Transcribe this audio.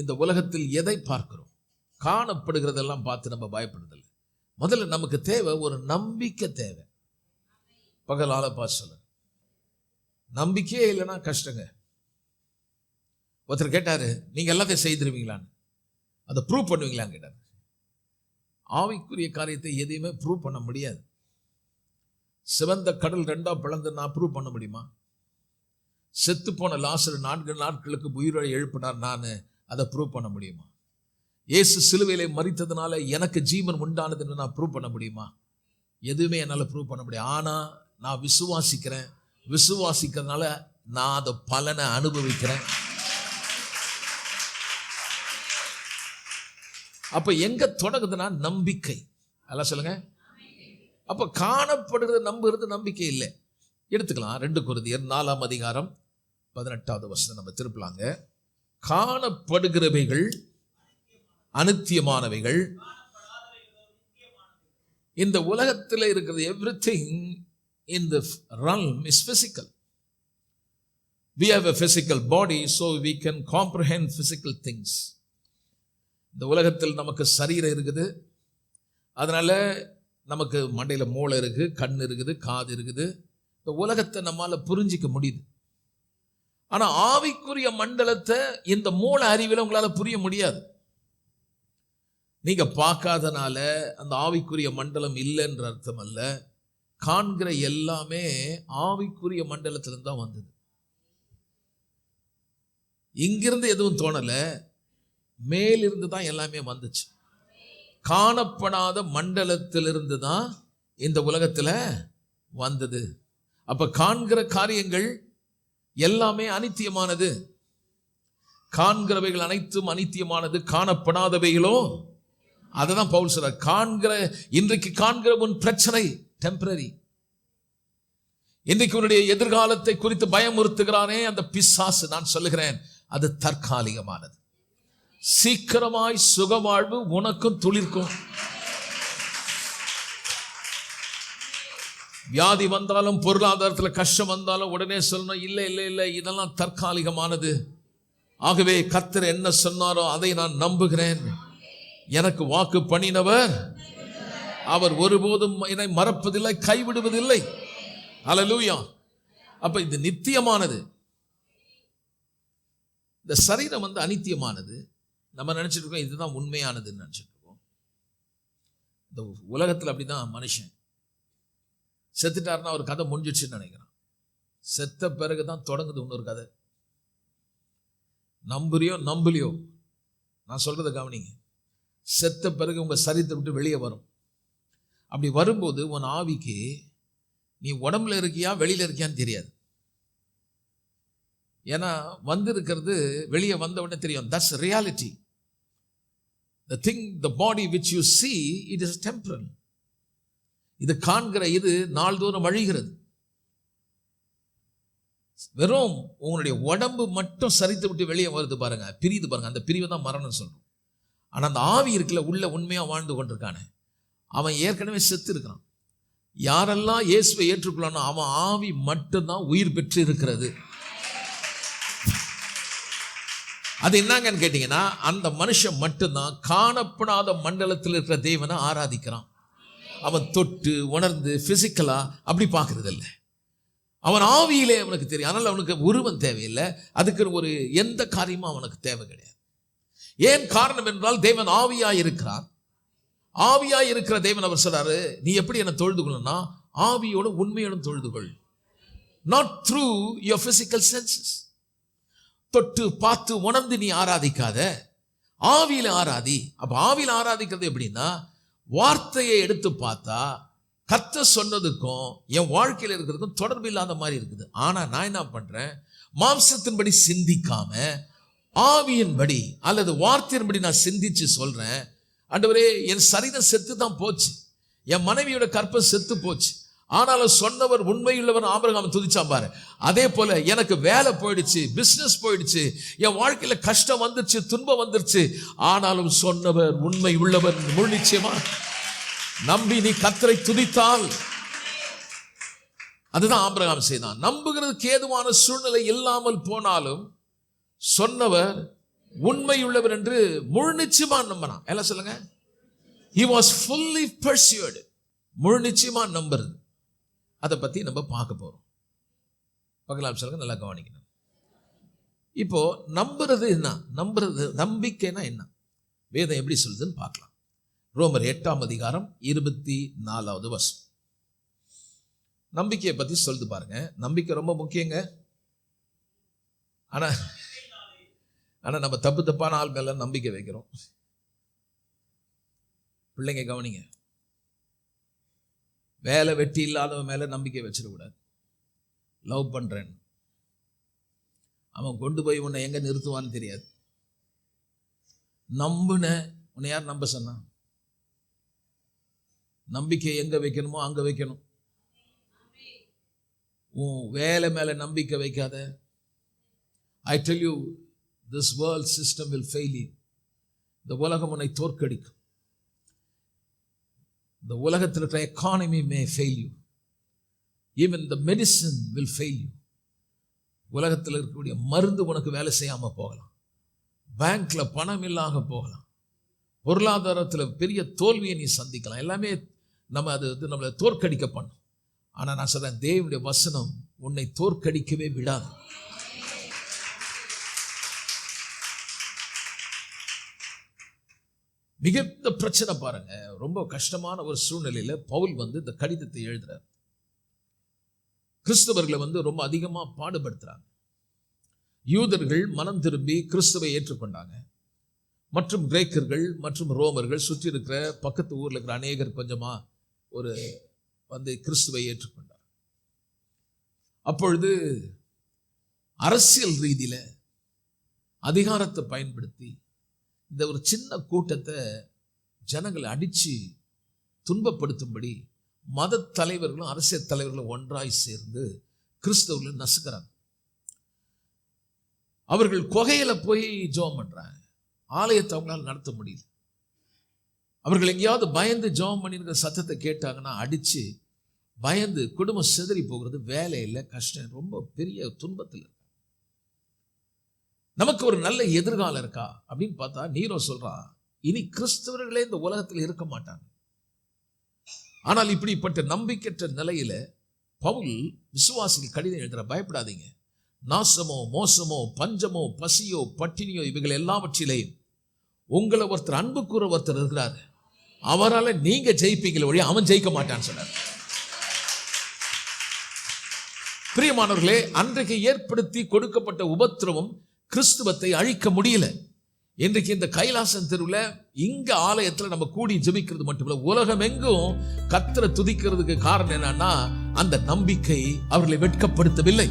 இந்த உலகத்தில் எதை பார்க்கிறோம்? காணப்படுகிறதெல்லாம் பார்த்து நம்ம பயப்படுறதில்லை. முதல்ல நமக்கு தேவை ஒரு நம்பிக்கை தேவை. பகலால சொல்ல நம்பிக்கையே இல்லைன்னா கஷ்டங்க. ஒருத்தர் கேட்டாரு, நீங்க எல்லாத்தையும் செய்திருவீங்களான்னு, அதை ப்ரூவ் பண்ணுவீங்களான்னு கேட்டாரு. ஆவிக்குரிய காரியத்தை எதையுமே ப்ரூவ் பண்ண முடியாது. சிவந்த கடல் 2 பிளந்து நான் ப்ரூவ் பண்ண முடியுமா? செத்து போன லாசரு 4 நாட்களுக்கு உயிரோடு எழுப்பினார், நான் அதை ப்ரூவ் பண்ண முடியுமா? இயேசு சிலுவையிலே மரித்ததுனால எனக்கு ஜீவன் உண்டானதுன்னு நான் ப்ரூவ் பண்ண முடியுமா? எதுவுமே என்னால் ப்ரூவ் பண்ண முடியாது. ஆனால் நான் விசுவாசிக்கிறேன். விசுவாசிக்கிறதுனால நான் அதை பலனை அனுபவிக்கிறேன். அப்ப எங்க தொடங்குதுன்னா நம்பிக்கை. எல்லாம் சொல்லுங்க. அப்ப காணப்படுகிறது நம்புகிறது நம்பிக்கை இல்லை. எடுத்துக்கலாம் 2 கொரிந்தியர் 4 அதிகாரம் 18வது வசனம் நம்ம திருப்பலாங்க. காணப்படுகிறவைகள் அநித்தியமானவைகள். இந்த உலகத்தில் இருக்கிறது everything in the realm is physical. We have a physical body so we can comprehend physical things. இந்த உலகத்தில் நமக்கு சரீரம் இருக்குது, அதனால நமக்கு மண்டையில் மூளை இருக்குது, கண் இருக்குது, காது இருக்குது. இந்த உலகத்தை நம்மால புரிஞ்சிக்க முடியுது. ஆனா ஆவிக்குரிய மண்டலத்தை இந்த மூளை அறிவில் உங்களால புரிய முடியாது. நீங்க பார்க்காதனால அந்த ஆவிக்குரிய மண்டலம் இல்லைன்ற அர்த்தம் அல்ல. காண்கிற எல்லாமே ஆவிக்குரிய மண்டலத்திலிருந்து தான் வந்தது. இங்கிருந்து எதுவும் தோணல, மேலிருந்து தான் எல்லாமே வந்துச்சு. காணப்படாத மண்டலத்திலிருந்து தான் இந்த உலகத்துல வந்தது. அப்ப காண்கிற காரியங்கள் எல்லாமே அனித்தியமானது. காண்கிறவைகள் அனைத்தும் அனித்தியமானது, காணப்படாதவைகளோ அதுதான் பவுல் சொல்றார். காண்கிற இன்றைக்கு காண்கிற உன் பிரச்சனை டெம்பரரி. இன்றைக்கு உன்னுடைய எதிர்காலத்தை குறித்து பயமுறுத்துகிறானே அந்த பிசாசு, நான் சொல்லுகிறேன் அது தற்காலிகமானது. சீக்கிரமாய் சுகவாழ்வு உனக்கும் துளிர்க்கும். வியாதி வந்தாலும் பொருளாதாரத்தில் கஷ்டம் வந்தாலும் உடனே சொல்லணும், இல்லை இல்லை இல்லை இதெல்லாம் தற்காலிகமானது. ஆகவே கர்த்தர் என்ன சொன்னாரோ அதை நான் நம்புகிறேன். எனக்கு வாக்கு பண்ணினவர் அவர் ஒருபோதும் என்னை மறப்பதில்லை, கைவிடுவதில்லை. ஹல்லேலூயா. அப்ப இது நித்தியமானது. இந்த சரீரம் அனித்தியமானது. நம்ம நினைச்சிட்டு இருக்கோம் இதுதான் உண்மையானதுன்னு நினைச்சிட்டு இருக்கோம். இந்த உலகத்தில் அப்படிதான். மனுஷன் செத்துட்டாருன்னா ஒரு கதை முடிஞ்சிடுச்சுன்னு நினைக்கிறான். செத்த பிறகுதான் தொடங்குது இன்னொரு கதை. நம்புறியோ நம்பலையோ, நான் சொல்றதை கவனிங்க. செத்த பிறகு உங்க சரீரத்தை விட்டு வெளியே வரும். அப்படி வரும்போது உன் ஆவிக்கு நீ உடம்புல இருக்கியா வெளியில இருக்கியான்னு தெரியாது. ஏன்னா வந்திருக்கிறது வெளியே வந்த உடனே தெரியும். That's reality. The thing, the body which you see, it is temporal. இது காண்கிற இது நாள்தோறும் அழிகிறது. வெறும் உங்களுடைய உடம்பு மட்டும் சரித்து விட்டு வெளியே வருது பாருங்க, பிரியுது பாருங்க, அந்த பிரிவு தான் மரணம் சொல்றோம். ஆனா அந்த ஆவி இருக்குல்ல, உள்ள உண்மையா வாழ்ந்து கொண்டிருக்கானே, அவன் ஏற்கனவே செத்து இருக்கிறான். யாரெல்லாம் இயேசுவை ஏற்றுக்கொள்ளணும், அவன் ஆவி மட்டும்தான் உயிர் பெற்று இருக்கிறது. அது என்னங்கன்னு கேட்டீங்கன்னா, அந்த மனுஷன் மட்டும்தான் காணப்படாத மண்டலத்தில் இருக்கிற தேவனை ஆராதிக்கிறான். அவன் தொட்டு உணர்ந்து பிசிக்கலா அப்படி பார்க்கறது இல்லை. அவன் ஆவியிலே அவனுக்கு தெரியும். அதனால அவனுக்கு உருவம் தேவையில்லை, அதுக்கு ஒரு எந்த காரியமும் அவனுக்கு தேவை கிடையாது. ஏன் காரணம் என்றால் தேவன் ஆவியாய் இருக்கிறார். ஆவியாய் இருக்கிற தேவன் அவர் சொல்றாரு, நீ எப்படி என்ன தொழுது கொள்ளனா, ஆவியோட உண்மையோட தொழுது கொள். not through your physical senses. தொட்டு பார்த்து உணர்ந்து நீ ஆராதிக்காத, ஆவியில ஆராதி. அப்ப ஆவியில ஆராதிக்கிறது எப்படின்னா, வார்த்தையை எடுத்து பார்த்தா கர்த்தர் சொன்னதுக்கும் என் வாழ்க்கையில் இருக்கிறதுக்கும் தொடர்பு இல்லாத மாதிரி இருக்குது. ஆனா நான் என்ன பண்றேன், மாம்சத்தின்படி சிந்திக்காம ஆவியின்படி அல்லது வார்த்தையின்படி நான் சிந்திச்சு சொல்றேன். ஆண்டவரே, என் சரீரம் செத்து தான் போச்சு, என் மனைவியோட கற்பம் செத்து போச்சு, ஆனாலும் சொன்னவர் உண்மையுள்ளவர் ஆபிரகாம் துதிச்சான் பாரு. அதே போல எனக்கு வேலை போயிடுச்சு, பிசினஸ் போயிடுச்சு, என் வாழ்க்கையில கஷ்டம் வந்துருச்சு, துன்பம் வந்துருச்சு, ஆனாலும் சொன்னவர் உண்மை உள்ளவர். முழு நிச்சயமா நம்பி நீ கர்த்தரை துதித்தால், அதுதான் ஆபிரகாம் செய்தான். நம்புகிறதுக்கு ஏதுவான சூழ்நிலை இல்லாமல் போனாலும் சொன்னவர் உண்மையுள்ளவர் என்று முழு நிச்சயமா நம்பினான். எல்லாம் சொல்லுங்க. He was fully persuaded. முழு நிச்சயமா நம்புறது. அதை பத்தி நம்ம பார்க்க போறோம். பார்க்கலாம் சொல்லுங்க, நல்லா கவனிக்கணும். இப்போ நம்புறது என்ன? நம்பிக்கைனா என்ன? வேதம் எப்படி சொல்லுதுன்னு பார்க்கலாம். ரோமர் 8ஆம் அதிகாரம் 24வது வசனம். நம்பிக்கையை பத்தி சொல்லுது பாருங்க. நம்பிக்கை ரொம்ப முக்கியங்க. ஆனா நம்ம தப்பான ஆள் மேல நம்பிக்கை வைக்கிறோம். பிள்ளைங்க கவனிங்க, வேலை வெட்டி இல்லாதவன் மேல நம்பிக்கை வச்சிடக்கூடாது. லவ் பண்றேன், அவன் கொண்டு போய் உன்னை எங்க நிறுத்துவான்னு தெரியாது. நம்புன உன்னை யார் நம்ப சொன்னா? நம்பிக்கை எங்க வைக்கணுமோ அங்க வைக்கணும். உன் வேலை மேல நம்பிக்கை வைக்காத. I tell you, this world system will fail you. இந்த உலகம் உன்னை தோற்கடிக்கும். இந்த உலகத்தில் இருக்கிற economy may fail you. Even the medicine will fail you. உலகத்தில் இருக்கக்கூடிய மருந்து உனக்கு வேலை செய்யாம போகலாம். பேங்க்ல பணம் இல்லாம போகலாம். பொருளாதாரத்தில் பெரிய தோல்வியை நீ சந்திக்கலாம். எல்லாமே அது நம்மளை தோற்கடிக்க பண்ணும். ஆனா நான் சொல்றேன், தேவனுடைய வசனம் உன்னை தோற்கடிக்கவே விடாது. மிகுந்த பிரச்சனை பாருங்க. ரொம்ப கஷ்டமான ஒரு சூழ்நிலையில பவுல் இந்த கடிதத்தை எழுதுறார். கிறிஸ்தவர்களை ரொம்ப அதிகமா பாடுபடுத்துறாங்க. யூதர்கள் மனம் திரும்பி கிறிஸ்துவை ஏற்றுக்கொண்டாங்க. மற்றும் கிரேக்கர்கள் மற்றும் ரோமர்கள் சுற்றி இருக்கிற பக்கத்து ஊர்ல இருக்கிற அநேகர் கொஞ்சமா கிறிஸ்துவை ஏற்றுக்கொண்டார். அப்பொழுது அரசியல் ரீதியில அதிகாரத்தை பயன்படுத்தி இந்த ஒரு சின்ன கூட்டத்தை ஜனங்களை அடிச்சு துன்பப்படுத்தும்படி மத தலைவர்களும் அரசியல் தலைவர்களும் ஒன்றாய் சேர்ந்து கிறிஸ்தவர்களை நசுக்கிறாங்க. அவர்கள் குகையில போய் ஜெபம் பண்றாங்க. ஆலயத்தை அவங்களால நடத்த முடியல. அவர்கள் எங்கேயாவது பயந்து ஜெபம் பண்ணிருக்கிற சத்தத்தை கேட்டாங்கன்னா அடிச்சு பயந்து குடும்பம் சிதறி போகிறது. வேலை இல்லை, கஷ்டம், ரொம்ப பெரிய துன்பத்தில். நமக்கு ஒரு நல்ல எதிர்காலம் இருக்கா அப்படின்னு பார்த்தா நீரோ சொல்றான், இனி கிறிஸ்தவர்களே இந்த உலகத்தில் இருக்க மாட்டாங்க. ஆனால் இப்படிப்பட்ட நம்பிக்கையற்ற நிலையில பவுல் விசுவாசிகள் கடிதம் எழுதுற, பயப்படாதீங்க. நாசமோ மோசமோ பஞ்சமோ பசியோ பட்டினியோ இவைகள் எல்லாவற்றிலேயும் உங்களை ஒருத்தர் அன்பு கூற ஒருத்தர் இருக்கிறார். அவரால் நீங்க ஜெயிப்பீங்களே ஒழிய அவன் ஜெயிக்க மாட்டான்னு சொன்னார். பிரியமானவர்களே, அன்றைக்கு ஏற்படுத்தி கொடுக்கப்பட்ட உபத்திரவம் கிறிஸ்துவத்தை அழிக்க முடியல. இன்றைக்கு இந்த கைலாசம் தெருவில் இங்க ஆலயத்தில் நம்ம கூடி ஜெபிக்கிறது மட்டுமில்ல, உலகம் எங்கும் கர்த்தரை துதிக்கிறதுக்கு காரணம் என்னன்னா அந்த நம்பிக்கை அவர்களை வெட்கப்படுத்தவில்லை.